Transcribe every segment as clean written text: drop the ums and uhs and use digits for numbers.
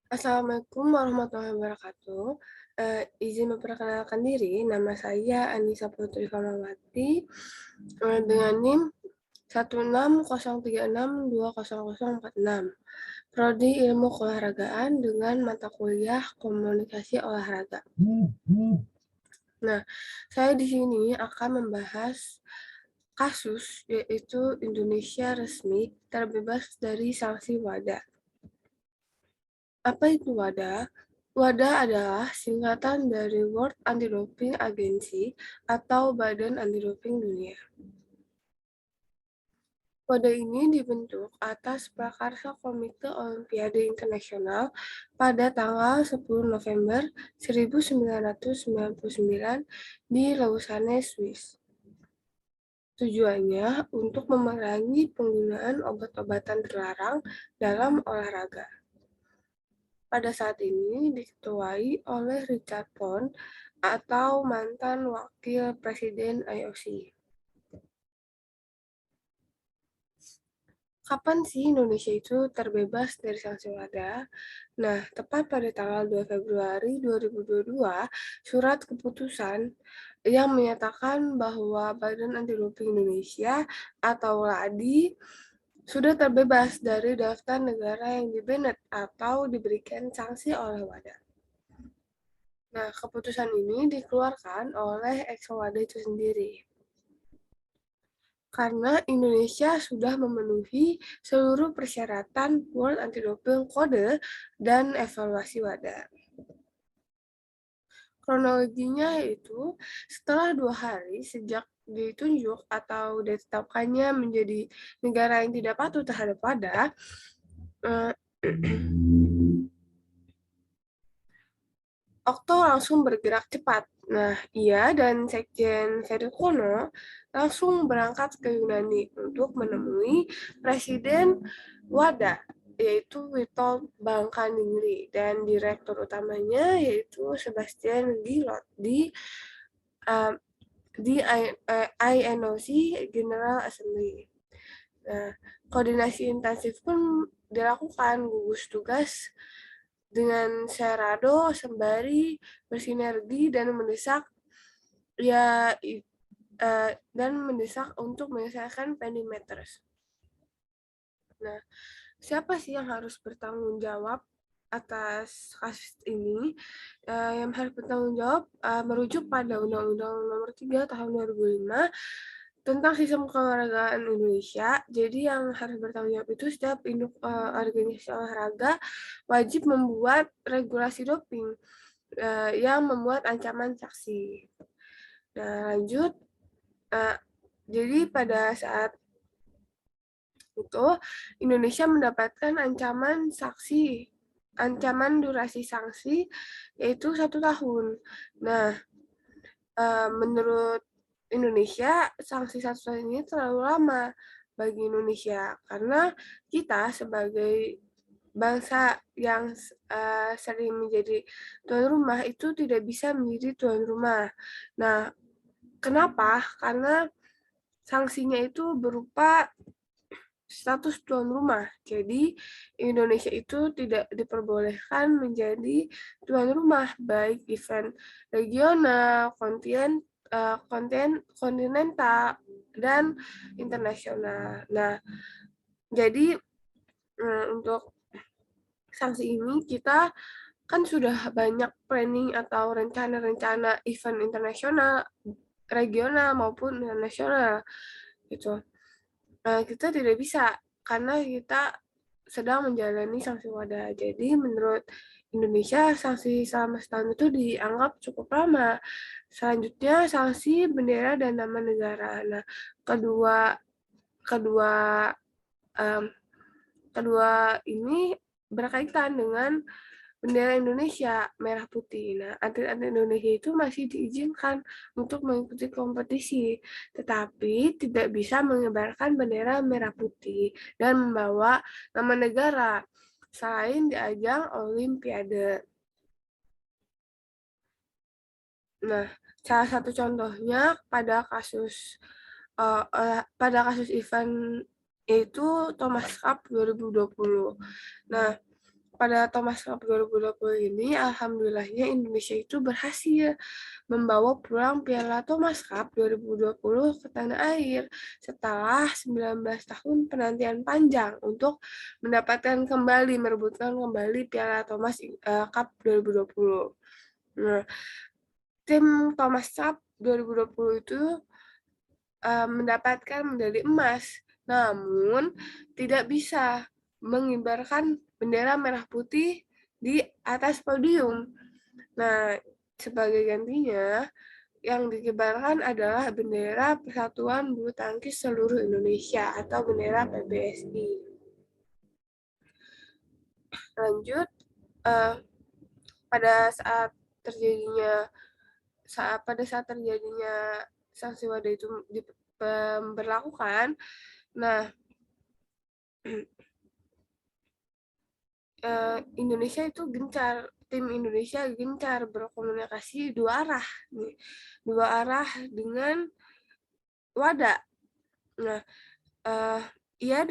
Assalamualaikum warahmatullahi wabarakatuh. Izin memperkenalkan diri, nama saya Anissa Putri Famawati dengan NIM 16036200046. Prodi Ilmu Keolahragaan dengan mata kuliah Komunikasi Olahraga. Nah, saya di sini akan membahas kasus yaitu Indonesia resmi terbebas dari sanksi WADA. Apa itu WADA? WADA adalah singkatan dari World Anti-Doping Agency atau Badan Anti-Doping Dunia. WADA ini dibentuk atas prakarsa Komite Olimpiade Internasional pada tanggal 10 November 1999 di Lausanne, Swiss. Tujuannya untuk memerangi penggunaan obat-obatan terlarang dalam olahraga. Pada saat ini diketuai oleh Richard Pond atau mantan wakil presiden IOC. Kapan sih Indonesia itu terbebas dari sanksi WADA? Nah, tepat pada tanggal 2 Februari 2022, surat keputusan yang menyatakan bahwa Badan Anti-Doping Indonesia atau LADI sudah terbebas dari daftar negara yang dibanned atau diberikan sanksi oleh WADA. Nah, keputusan ini dikeluarkan oleh ex-WADA itu sendiri. Karena Indonesia sudah memenuhi seluruh persyaratan World Anti-Doping Code dan evaluasi WADA. Kronologinya yaitu setelah 2 hari sejak ditunjuk atau ditetapkannya menjadi negara yang tidak patuh terhadap WADA, Okto langsung bergerak cepat. Nah, ia dan Sekjen Ferry Kono langsung berangkat ke Yunani untuk menemui Presiden WADA, yaitu Witold Bangka-Ningri, dan Direktur utamanya yaitu Sebastian Gilot uh, di INOC General Assembly. Nah, koordinasi intensif pun dilakukan gugus tugas dengan Serado sembari bersinergi dan mendesak untuk menyelesaikan Pendimeters. Nah, siapa sih yang harus bertanggung jawab atas kasus ini? Yang harus bertanggung jawab merujuk pada Undang-Undang Nomor 3 Tahun 2005 tentang sistem keolahragaan Indonesia. Jadi yang harus bertanggung jawab itu setiap induk organisasi olahraga wajib membuat regulasi doping yang memuat ancaman sanksi. Nah, lanjut. Jadi pada saat itu Indonesia mendapatkan ancaman durasi sanksi yaitu 1 tahun. Nah, menurut Indonesia sanksi 1 tahun ini terlalu lama bagi Indonesia karena kita sebagai bangsa yang sering menjadi tuan rumah itu tidak bisa menjadi tuan rumah. Nah, kenapa? Karena sanksinya itu berupa status tuan rumah. Jadi Indonesia itu tidak diperbolehkan menjadi tuan rumah baik event regional, kontinental dan internasional. Nah, jadi untuk sanksi ini kita kan sudah banyak planning atau rencana-rencana event internasional, regional maupun nasional gitu. Kita tidak bisa karena kita sedang menjalani sanksi WADA. Jadi menurut Indonesia sanksi selama 1 tahun itu dianggap cukup lama. Selanjutnya sanksi bendera dan nama negara. Nah, kedua kedua um, kedua ini berkaitan dengan bendera Indonesia merah putih. Nah, atlet-atlet Indonesia itu masih diizinkan untuk mengikuti kompetisi, tetapi tidak bisa mengibarkan bendera merah putih dan membawa nama negara selain di ajang Olimpiade. Nah, salah satu contohnya pada kasus event yaitu Thomas Cup 2020. Nah, pada Thomas Cup 2020 ini, alhamdulillahnya Indonesia itu berhasil membawa pulang Piala Thomas Cup 2020 ke tanah air setelah 19 tahun penantian panjang untuk merebutkan kembali Piala Thomas Cup 2020. Nah, tim Thomas Cup 2020 itu mendapatkan medali emas, namun tidak bisa mengibarkan bendera merah putih di atas podium. Nah, sebagai gantinya, yang dikibarkan adalah bendera Persatuan Bulu Tangkis Seluruh Indonesia atau bendera PBSI. Lanjut, pada saat terjadinya sanksi wadah itu diberlakukan, nah tim Indonesia gencar berkomunikasi dua arah dengan WADA. Nah, ia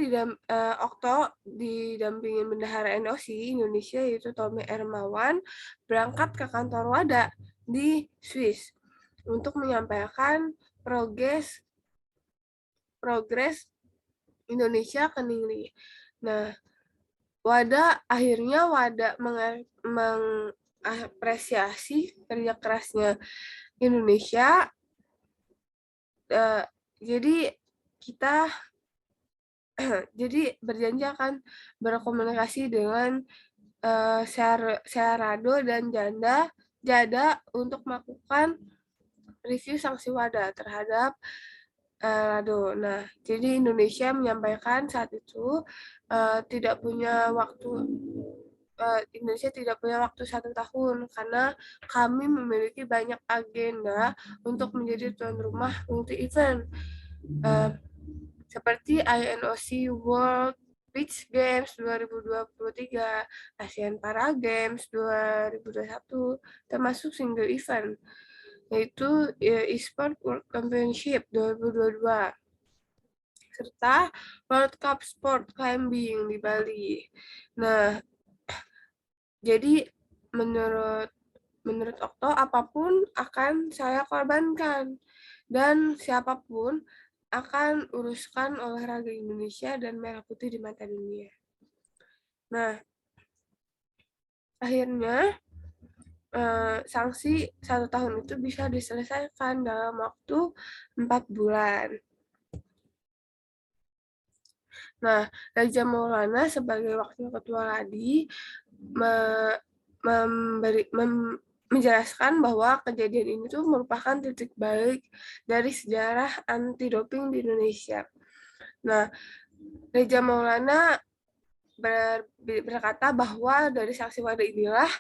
Okto didampingin bendahara NOC Indonesia yaitu Tommy Ermawan berangkat ke kantor WADA di Swiss untuk menyampaikan progres Indonesia ke Ningli. Nah, akhirnya WADA mengapresiasi kerja kerasnya Indonesia. Jadi kita berjanji akan berkomunikasi dengan Searado dan Jada untuk melakukan review sanksi WADA terhadap Rado. Nah, jadi Indonesia menyampaikan saat itu Indonesia tidak punya waktu 1 tahun karena kami memiliki banyak agenda untuk menjadi tuan rumah multi event seperti INOC World Beach Games 2023, ASEAN Para Games 2021, termasuk single event, yaitu eSport World Championship 2022, serta World Cup Sport Climbing di Bali. Nah, jadi menurut Okto, apapun akan saya korbankan, dan siapapun akan uruskan olahraga Indonesia dan merah putih di mata dunia. Nah, akhirnya sanksi 1 tahun itu bisa diselesaikan dalam waktu 4 bulan. Nah, Raja Maulana sebagai Wakil Ketua LADI menjelaskan bahwa kejadian ini tuh merupakan titik balik dari sejarah anti doping di Indonesia. Nah, Raja Maulana berkata bahwa dari sanksi WADA inilah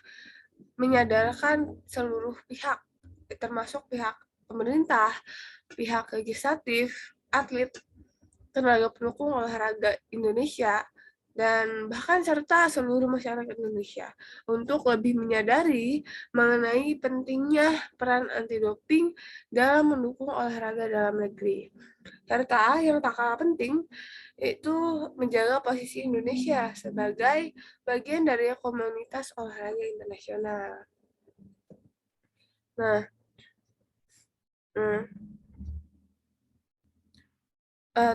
menyadarkan seluruh pihak, termasuk pihak pemerintah, pihak legislatif, atlet, tenaga pendukung olahraga Indonesia, dan bahkan serta seluruh masyarakat Indonesia untuk lebih menyadari mengenai pentingnya peran anti doping dalam mendukung olahraga dalam negeri. Serta yang tak kalah penting yaitu menjaga posisi Indonesia sebagai bagian dari komunitas olahraga internasional. Nah,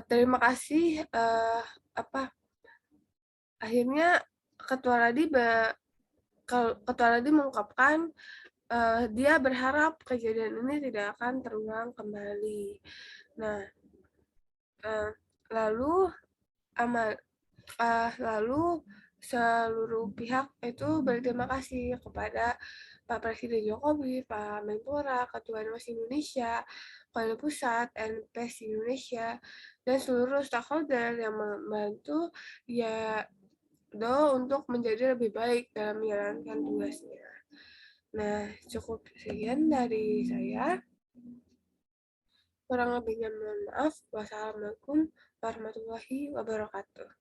terima kasih. Akhirnya Ketua Ladi mengungkapkan dia berharap kejadian ini tidak akan terulang kembali. Nah, lalu seluruh pihak itu berterima kasih kepada Pak Presiden Jokowi, Pak Menpora, Ketua NOC Indonesia, Kepala Pusat, NPS Indonesia, dan seluruh stakeholder yang membantu untuk menjadi lebih baik dalam menjalankan tugasnya. Nah, cukup sekian dari saya. Kurang lebihnya mohon maaf. Wassalamualaikum warahmatullahi wabarakatuh.